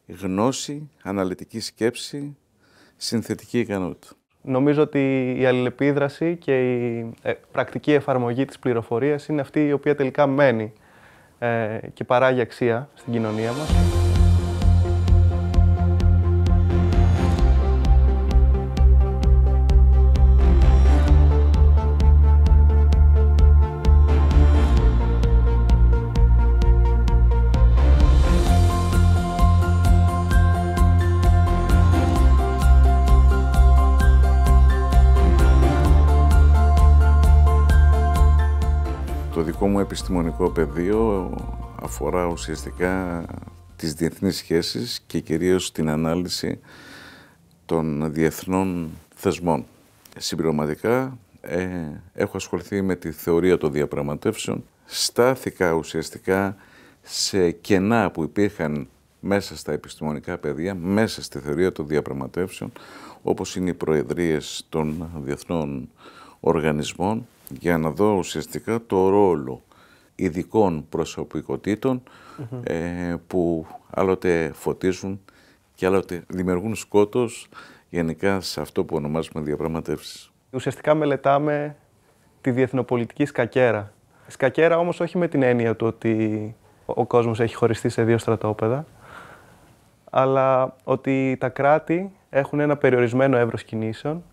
γνώση, αναλυτική σκέψη, συνθετική ικανότητα. Νομίζω ότι η αλληλεπίδραση και η πρακτική εφαρμογή της πληροφορίας είναι αυτή η οποία τελικά μένει και παράγει αξία στην κοινωνία μας. Το δικό μου επιστημονικό πεδίο αφορά ουσιαστικά τις διεθνείς σχέσεις και κυρίως την ανάλυση των διεθνών θεσμών. Συμπληρωματικά έχω ασχοληθεί με τη θεωρία των διαπραγματεύσεων. Στάθηκα ουσιαστικά σε κενά που υπήρχαν μέσα στα επιστημονικά πεδία, μέσα στη θεωρία των διαπραγματεύσεων, όπως είναι οι προεδρίες των διεθνών οργανισμών, για να δω ουσιαστικά το ρόλο ειδικών προσωπικότητων που άλλοτε φωτίζουν και άλλοτε δημιουργούν σκότος γενικά σε αυτό που ονομάζουμε διαπραγματεύσεις. Ουσιαστικά μελετάμε τη διεθνοπολιτική σκακέρα. Σκακέρα όμως όχι με την έννοια του ότι ο κόσμος έχει χωριστεί σε δύο στρατόπεδα, αλλά ότι τα κράτη έχουν ένα περιορισμένο εύρος κινήσεων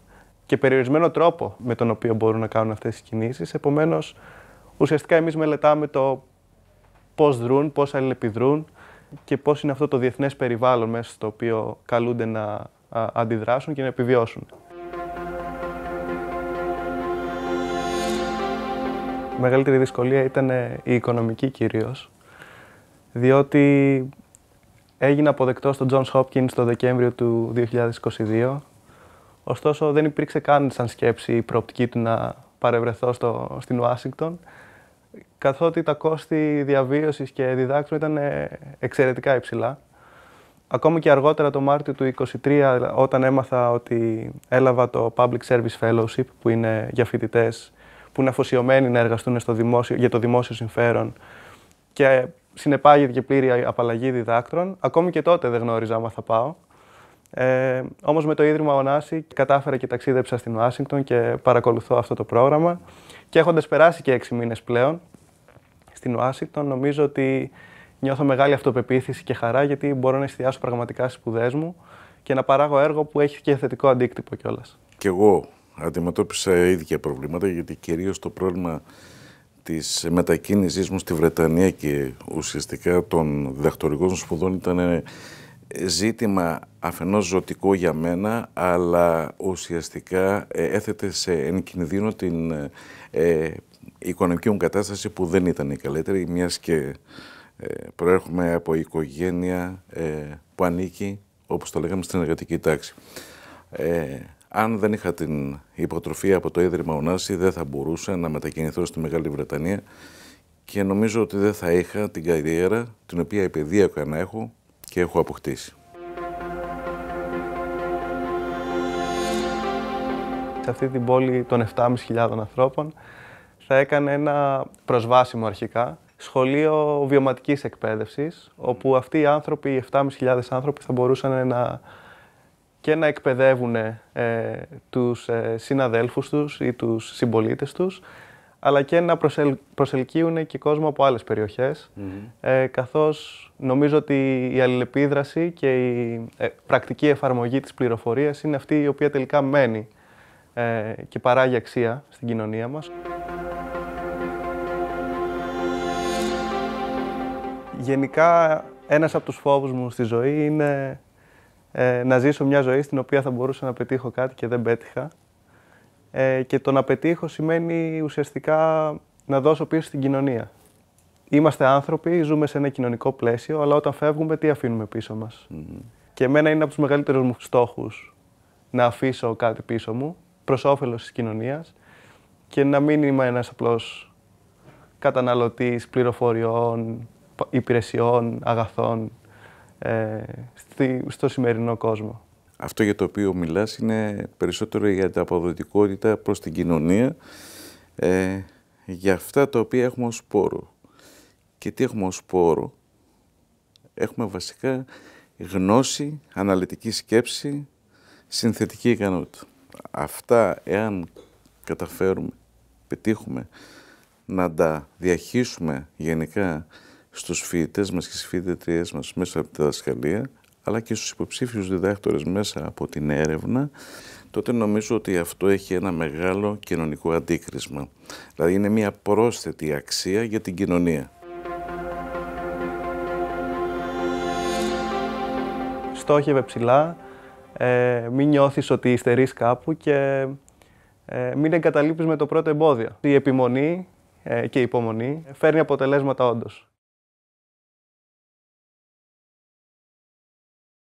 και περιορισμένο τρόπο με τον οποίο μπορούν να κάνουν αυτές τις κινήσεις. Επομένως, ουσιαστικά εμείς μελετάμε το πώς δρούν, πώς αλληλεπιδρούν και πώς είναι αυτό το διεθνές περιβάλλον μέσα στο οποίο καλούνται να αντιδράσουν και να επιβιώσουν. Η μεγαλύτερη δυσκολία ήταν η οικονομική κυρίως, διότι έγινα αποδεκτός στο Johns Hopkins το Δεκέμβριο του 2022. Ωστόσο, δεν υπήρξε καν σαν σκέψη η προοπτική του να παρευρεθώ στην Ουάσιγκτον, καθότι τα κόστη διαβίωσης και διδάκτρων ήταν εξαιρετικά υψηλά. Ακόμη και αργότερα, το Μάρτιο του 2023, όταν έμαθα ότι έλαβα το Public Service Fellowship, που είναι για φοιτητές που είναι αφοσιωμένοι να εργαστούν για το δημόσιο συμφέρον και συνεπάγεται και πλήρη απαλλαγή διδάκτρων, ακόμη και τότε δεν γνώριζα άμα θα πάω. Όμως με το Ίδρυμα Ωνάση κατάφερα και ταξίδεψα στην Ουάσιγκτον και παρακολουθώ αυτό το πρόγραμμα και έχοντας περάσει και 6 μήνες πλέον στην Ουάσιγκτον, νομίζω ότι νιώθω μεγάλη αυτοπεποίθηση και χαρά γιατί μπορώ να εστιάσω πραγματικά στις σπουδές μου και να παράγω έργο που έχει και θετικό αντίκτυπο κιόλας. Κι εγώ αντιμετώπισα ίδια προβλήματα, γιατί κυρίως το πρόβλημα της μετακίνησής μου στη Βρετανία και ουσιαστικά των διδακτορικών σπουδών ήταν ζήτημα αφενός ζωτικό για μένα, αλλά ουσιαστικά έθετε εν κινδύνο την οικονομική μου κατάσταση που δεν ήταν η καλύτερη, μιας και προέρχομαι από οικογένεια που ανήκει, όπως το λέγαμε, στην εργατική τάξη. Αν δεν είχα την υποτροφία από το Ίδρυμα Ωνάση, δεν θα μπορούσα να μετακινηθώ στη Μεγάλη Βρετανία και νομίζω ότι δεν θα είχα την καριέρα την οποία επιδίωκα να έχω και έχω αποκτήσει. Σε αυτή την πόλη των 7.500 ανθρώπων θα έκανε ένα προσβάσιμο αρχικά σχολείο βιωματικής εκπαίδευσης, όπου αυτοί οι άνθρωποι, οι 7.500 άνθρωποι, θα μπορούσαν να εκπαιδεύουν τους συναδέλφους τους ή τους συμπολίτες τους, αλλά και να προσελκύουν και κόσμο από άλλες περιοχές, καθώς νομίζω ότι η αλληλεπίδραση και η πρακτική εφαρμογή της πληροφορίας είναι αυτή η οποία τελικά μένει και παράγει αξία στην κοινωνία μας. Γενικά, ένας από τους φόβους μου στη ζωή είναι να ζήσω μια ζωή στην οποία θα μπορούσα να πετύχω κάτι και δεν πέτυχα. Και το να πετύχω σημαίνει ουσιαστικά να δώσω πίσω στην κοινωνία. Είμαστε άνθρωποι, ζούμε σε ένα κοινωνικό πλαίσιο, αλλά όταν φεύγουμε, τι αφήνουμε πίσω μας. Και εμένα είναι από τους μεγαλύτερους μου στόχους να αφήσω κάτι πίσω μου, προς όφελος της κοινωνίας και να μην είμαι ένας απλός καταναλωτής πληροφοριών, υπηρεσιών, αγαθών στο σημερινό κόσμο. Αυτό για το οποίο μιλάς είναι περισσότερο για την αποδοτικότητα προς την κοινωνία, για αυτά τα οποία έχουμε ως πόρο. Και τι έχουμε ως πόρο? Έχουμε βασικά γνώση, αναλυτική σκέψη, συνθετική ικανότητα. Αυτά, εάν καταφέρουμε, πετύχουμε να τα διαχύσουμε γενικά στους φοιτητές μας και στις φοιτητρίες μας μέσα από τη διδασκαλία, αλλά και στους υποψήφιους διδάκτορες μέσα από την έρευνα, τότε νομίζω ότι αυτό έχει ένα μεγάλο κοινωνικό αντίκρισμα. Δηλαδή είναι μια πρόσθετη αξία για την κοινωνία. Στόχευε ψηλά, μην νιώθεις ότι υστερείς κάπου και μην εγκαταλείπεις με το πρώτο εμπόδιο. Η επιμονή και η υπομονή φέρνει αποτελέσματα όντως.